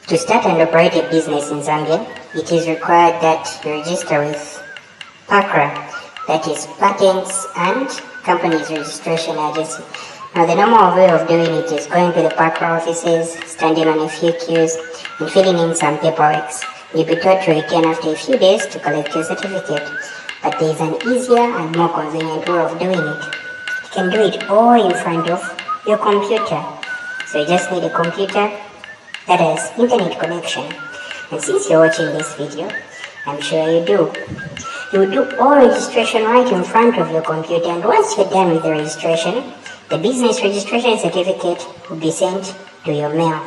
To start and operate a business in Zambia, it is required that you register with PACRA, that is Patents and Companies Registration Agency. Now, the normal way of doing it is going to the PACRA offices, standing on a few queues, and filling in some paperwork. You'll be told to return after a few days to collect your certificate. But there is an easier and more convenient way of doing it. You can do it all in front of your computer. So you just need a computer that has internet connection. And since you're watching this video, I'm sure you do. You will do all registration right in front of your computer, and once you're done with the registration, the business registration certificate will be sent to your mail.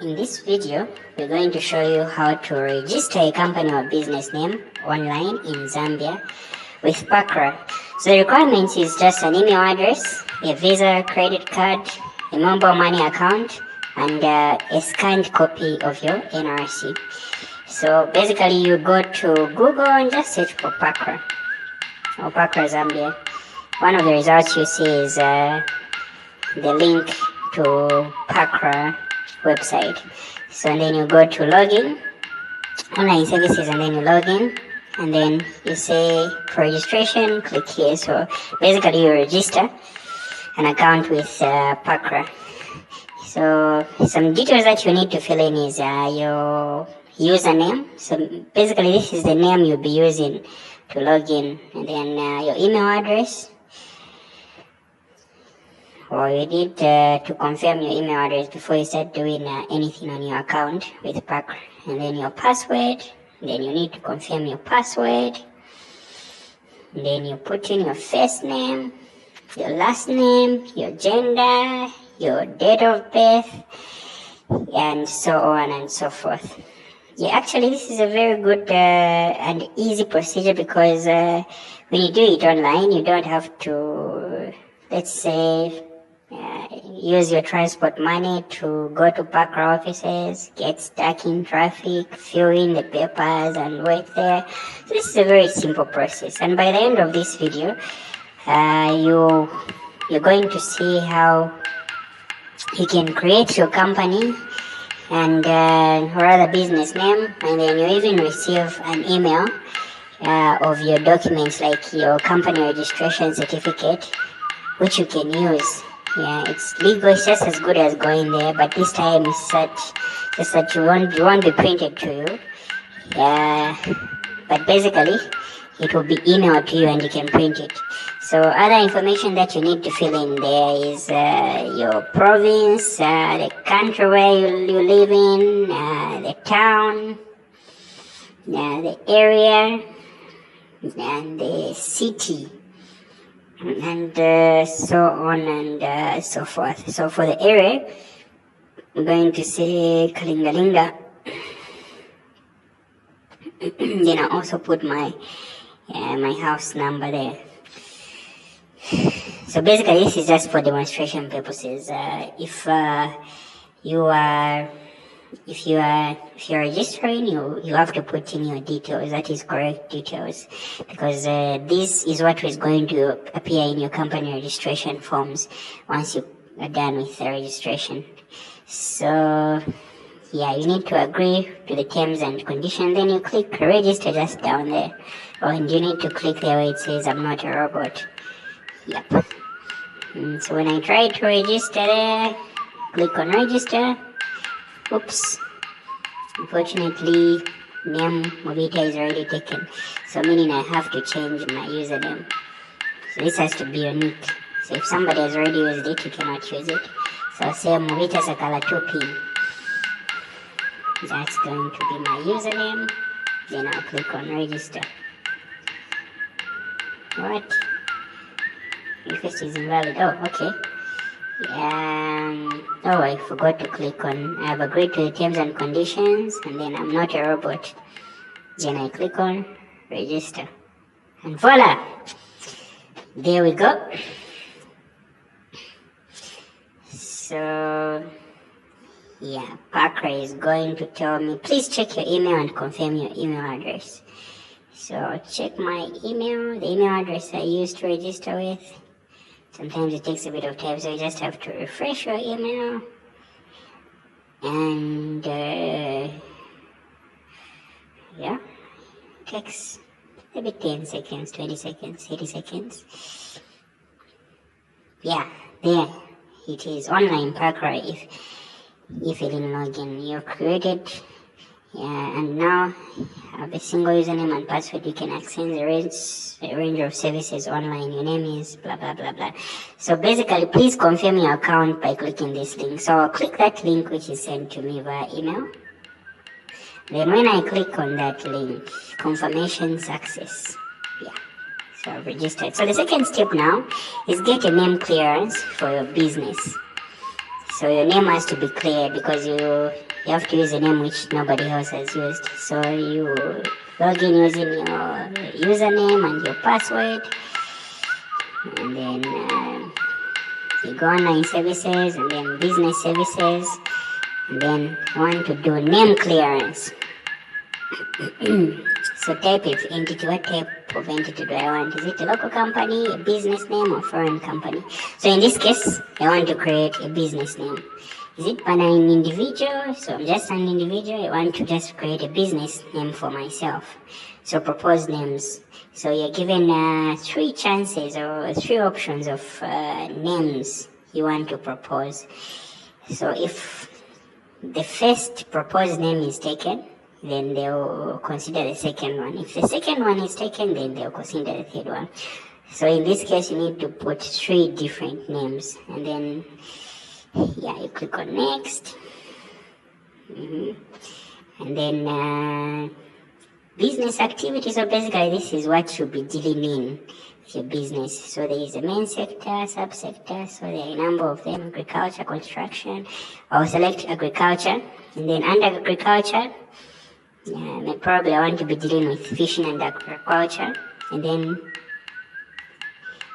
In this video, we're going to show you how to register a company or business name online in Zambia with PACRA. So the requirements is just an email address, a Visa credit card, a mobile money account, and a scanned copy of your NRC. So basically you go to Google and just search for PACRA or PACRA Zambia. One of the results you see is the link to PACRA website. So and then you go to login, online services, and then you log in, and then you say for registration, click here. So basically you register an account with PACRA. So some details that you need to fill in is your username. So basically this is the name you'll be using to log in, and then your email address, or you need to confirm your email address before you start doing anything on your account with PACRA, and then your password. Then you need to confirm your password, and then you put in your first name, your last name, your gender, your date of birth, and so on and so forth. Yeah, actually this is a very good and easy procedure, because when you do it online, you don't have to, let's say, use your transport money to go to PACRA offices, get stuck in traffic, fill in the papers, and wait there. So this is a very simple process, and by the end of this video, you're going to see how you can create your company and or other business name, and then you even receive an email of your documents, like your company registration certificate, which you can use. Yeah, it's legal, it's just as good as going there, but this time it's just that you won't be printed to you. But basically it will be emailed to you and you can print it. So other information that you need to fill in there is your province, the country where you live in, the town, the area, and the city, and so on and so forth. So for the area, I'm going to say Kalingalinga. Then I also put my house number there. So basically this is just for demonstration purposes. If you're registering, you have to put in your details, that is correct details, because this is what is going to appear in your company registration forms once you are done with the registration. So yeah, you need to agree to the terms and conditions, then you click register just down there. And you need to click there where it says I'm not a robot. Yep. So when I try to register there, click on register. Oops. Unfortunately, name Movita is already taken. So meaning I have to change my username. So this has to be unique. So if somebody has already used it, you cannot use it. So I'll say Movita Sakala 2P. That's going to be my username. Then I'll click on register. What? Request is invalid. Oh, okay. Oh, I forgot to click on I've agreed to the terms and conditions, and then I'm not a robot. Then I click on register, and voila, there we go. So yeah, PACRA is going to tell me please check your email and confirm your email address. So I'll check my email, the email address I used to register with. Sometimes it takes a bit of time, so you just have to refresh your email. and yeah, takes maybe 10 seconds, 20 seconds, 30 seconds. Yeah, there it is, online PACRA. If you didn't log in, you've created, and now have a single username and password. You can access a range of services online. Your name is blah blah blah blah. So basically, please confirm your account by clicking this link. So I'll click that link which is sent to me via email. Then when I click on that link, confirmation success. Yeah, so I've registered. So the second step now is get a name clearance for your business. So your name has to be clear because you have to use a name which nobody else has used. So you log in using your username and your password, and then you go online services and then business services, and then you want to do name clearance. So type of entity. What type of entity do I want? Is it a local company, a business name, or foreign company? So in this case, I want to create a business name. Is it an individual? So I'm just an individual. I want to just create a business name for myself. So propose names. So you're given 3 chances or 3 options of names you want to propose. So if the first proposed name is taken, then they'll consider the second one. If the second one is taken, then they'll consider the third one. So in this case, you need to put 3 different names, and then you click on next, and then business activity. So basically, this is what you'll be dealing in with your business. So there is a main sector, subsector. So there are a number of them: agriculture, construction. I'll select agriculture, and then under agriculture, probably I want to be dealing with fishing and aquaculture, and then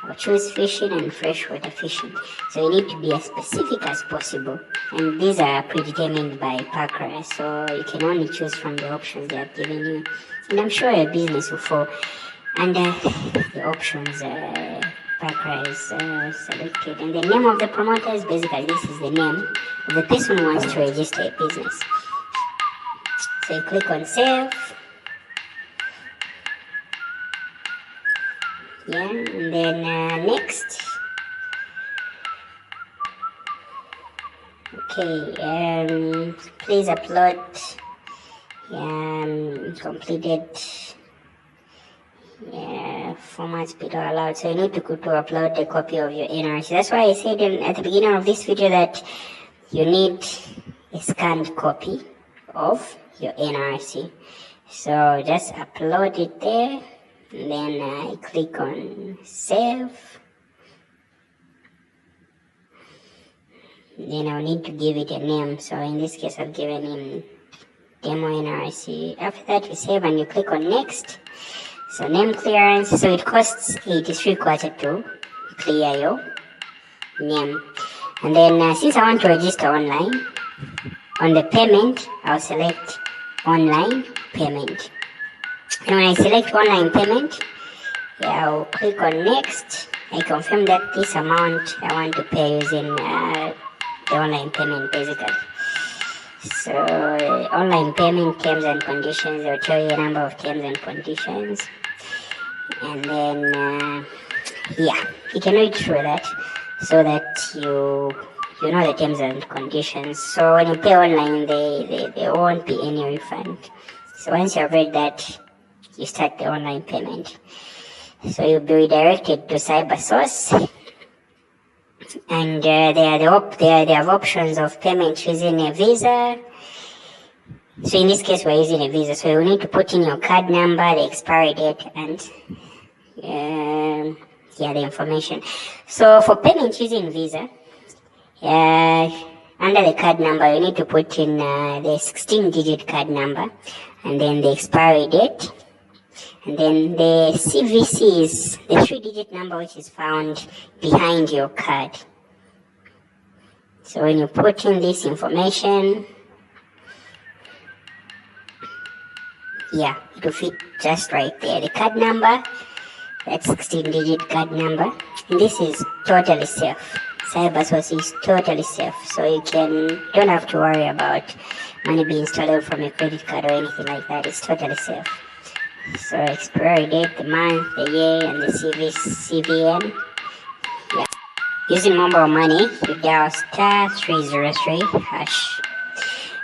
I'll choose fishing and freshwater fishing. So you need to be as specific as possible, and these are predetermined by PACRA, so you can only choose from the options they have given you, and I'm sure your business will fall under the options PACRA is selected. And the name of the promoter is basically, this is the name of the person who wants to register a business. So you click on save. And then next. Okay, please upload completed formats below allowed. So you need to upload a copy of your NRC. That's why I said at the beginning of this video that you need a scanned copy of your NRC. So just upload it there, and then I click on save. Then I'll need to give it a name. So in this case, I've given him demo NRC. After that, you save and you click on next. So name clearance. So it costs 83 kwacha to clear your name. And then since I want to register online, on the payment, I'll select online payment. And when I select online payment, I'll click on next. I confirm that this amount I want to pay using the online payment basically. So online payment terms and conditions, they'll tell you a number of terms and conditions. And then you can read through that so that you know the terms and conditions. So when you pay online, there won't be any refund. So once you have read that, you start the online payment. So you'll be redirected to CyberSource, and they have options of payment using a Visa. So in this case, we're using a Visa. So you need to put in your card number, the expiry date, and the information. So for payment using Visa, under the card number, you need to put in the 16-digit card number, and then the expiry date, and then the CVC is the 3-digit number which is found behind your card. So when you put in this information, it will fit just right there. The card number, that 16-digit card number, and this is totally safe. CyberSource is totally safe, so you don't have to worry about money being stolen from your credit card or anything like that. It's totally safe. So expiry date, the month, the year, and the CVN. Yeah. Using mobile money, you dial *303#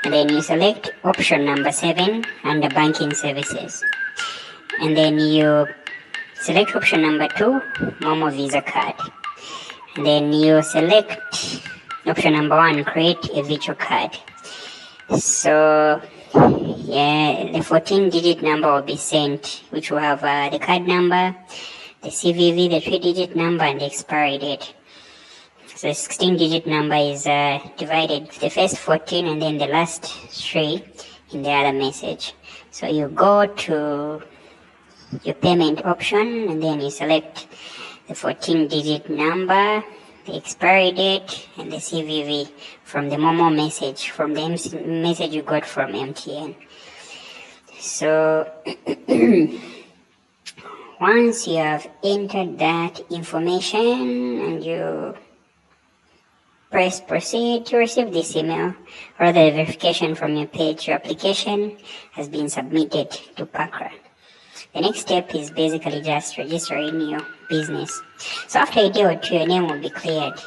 and then you select option number 7 under banking services, and then you select option number 2, Momo Visa card, and then you select option number 1, create a virtual card. So yeah, the 14-digit number will be sent, which will have the card number, the CVV, the 3-digit number, and the expiry date. So the 16-digit number is divided, the first 14 and then the last 3 in the other message. So you go to your payment option and then you select the 14-digit number, the expiry date, and the CVV from the Momo message, from the message you got from MTN. So once you have entered that information and you press proceed to receive this email, or the verification from your page, your application has been submitted to PACRA. The next step is basically just registering your business. So after a day or two, your name will be cleared.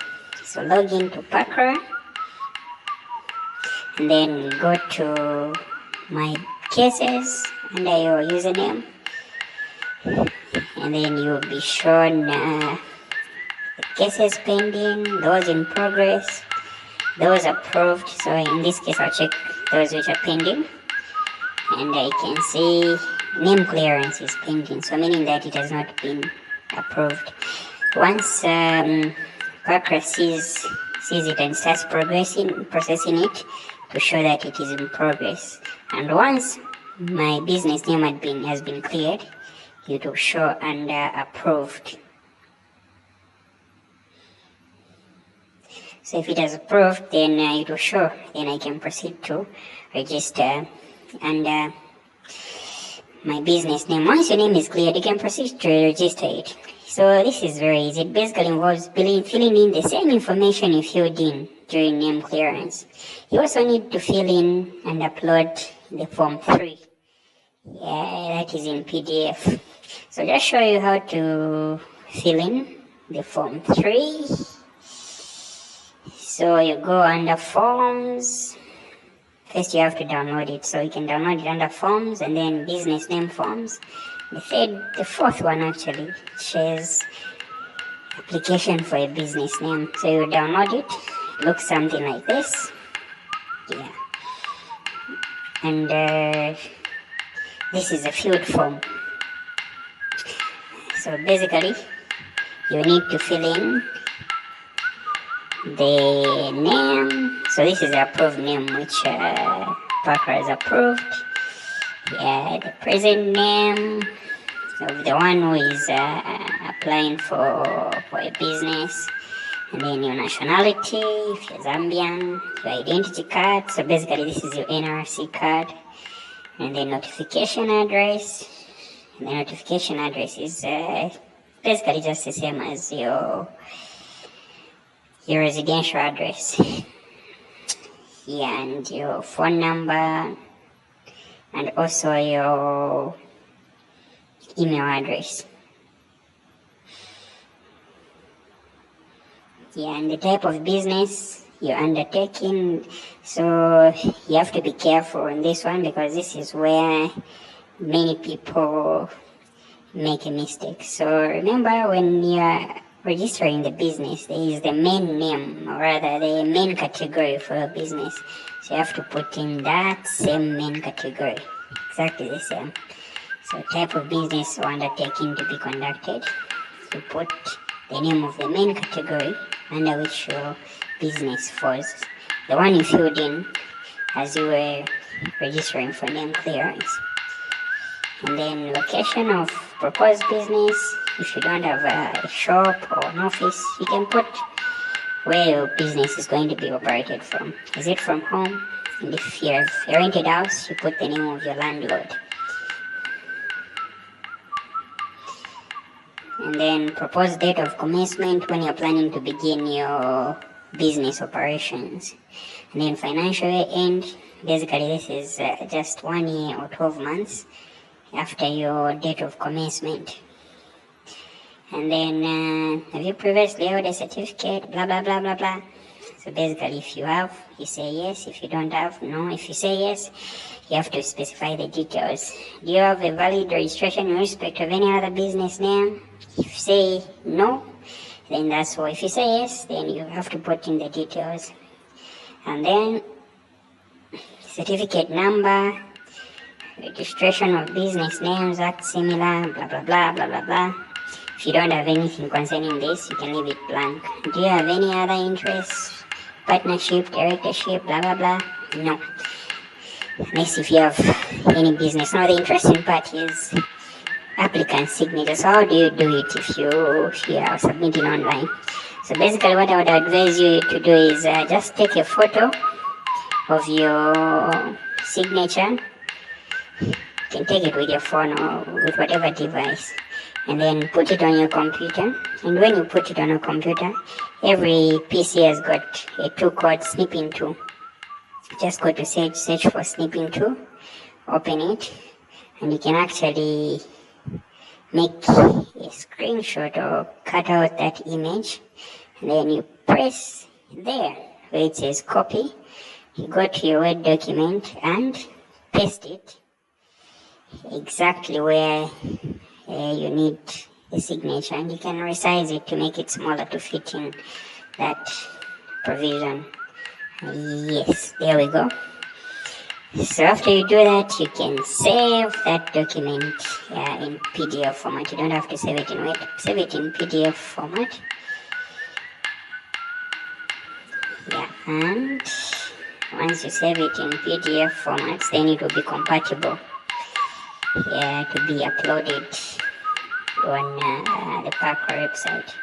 So log into PACRA and then go to my cases under your username, and then you'll be shown the cases pending, those in progress, those approved. So in this case, I'll check those which are pending, and I can see name clearance is pending, so meaning that it has not been approved. Once PACRA sees it and starts processing it to show that it is in progress, and once my business name has been cleared, it will show under approved. So if it is approved, then it will show, then I can proceed to register under my business name. Once your name is cleared, you can proceed to register it. So this is very easy. It basically involves filling in the same information you filled in during name clearance. You also need to fill in and upload the form 3. Yeah, that is in PDF. So just show you how to fill in the form 3. So you go under forms. First you have to download it, so you can download it under forms and then business name forms. The fourth one actually shares application for a business name. So you download it, it looks something like this. Yeah. And this is a filled form. So basically you need to fill in the name. So this is the approved name which PACRA has approved. Yeah, the present name of the one who is applying for a business, and then your nationality, if you're Zambian, your identity card. So basically this is your NRC card, and then notification address. And the notification address is basically just the same as your residential address. Yeah, and your phone number, and also your email address. Yeah, and the type of business you're undertaking. So you have to be careful on this one, because this is where many people make a mistake. So remember, when you're registering the business, there is the main name, or rather the main category for your business. So you have to put in that same main category, exactly the same. So type of business or undertaking to be conducted, you put the name of the main category under which your business falls, the one you filled in as you were registering for name clearance. And then location of proposed business. If you don't have a shop or an office, you can put where your business is going to be operated from. Is it from home? And if you have a rented house, you put the name of your landlord. and then proposed date of commencement when you're planning to begin your business operations, and then financial year end. Basically, this is just 1 year or 12 months after your date of commencement. And then, have you previously held a certificate? Blah, blah, blah, blah, blah. So basically, if you have, you say yes. If you don't have, no. If you say yes, you have to specify the details. Do you have a valid registration in respect of any other business name? If you say no, then that's all. If you say yes, then you have to put in the details. And then, certificate number, registration of business names, act similar, blah, blah, blah, blah, blah, blah. If you don't have anything concerning this, you can leave it blank. Do you have any other interests? Partnership, directorship, blah, blah, blah? No. Unless if you have any business. Now, the interesting part is applicant signature. So how do you do it if you are submitting online? So basically what I would advise you to do is just take a photo of your signature. You can take it with your phone or with whatever device, and then put it on your computer. And when you put it on your computer, every PC has got a tool called snipping tool. Just go to search for snipping tool, open it, and you can actually make a screenshot or cut out that image, and then you press there where it says copy. You go to your Word document and paste it exactly where you need the signature, and you can resize it to make it smaller to fit in that provision. Yes, there we go. So after you do that, you can save that document in PDF format. You don't have to save it in Word, save it in PDF format. Yeah, and once you save it in PDF format, then it will be compatible to be uploaded on the PACRA website.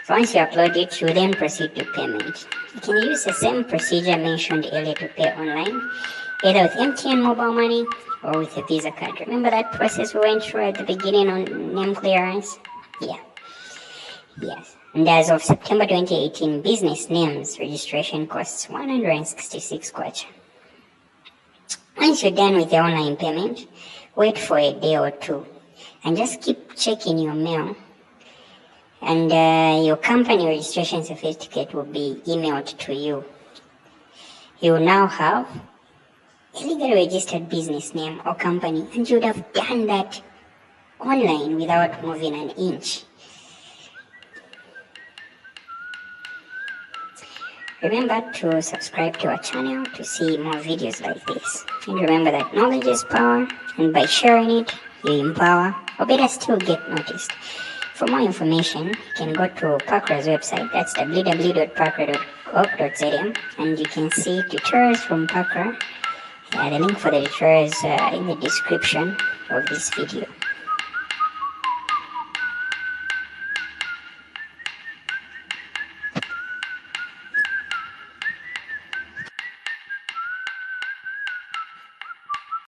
So once you upload it, you then proceed to payment. You can use the same procedure mentioned earlier to pay online, either with MTN mobile money or with a Visa card. Remember that process we went through at the beginning on name clearance? Yeah. Yes. And as of September 2018, business names registration costs 166 kwacha. Once you're done with the online payment, wait for a day or two and just keep checking your mail, and your company registration certificate will be emailed to you. You will now have a legally registered business name or company, and you would have done that online without moving an inch. Remember to subscribe to our channel to see more videos like this. And remember that knowledge is power, and by sharing it, you empower, or better still, get noticed. For more information, you can go to PACRA's website, that's www.pacra.org.zm, and you can see tutorials from PACRA. The link for the tutorials in the description of this video.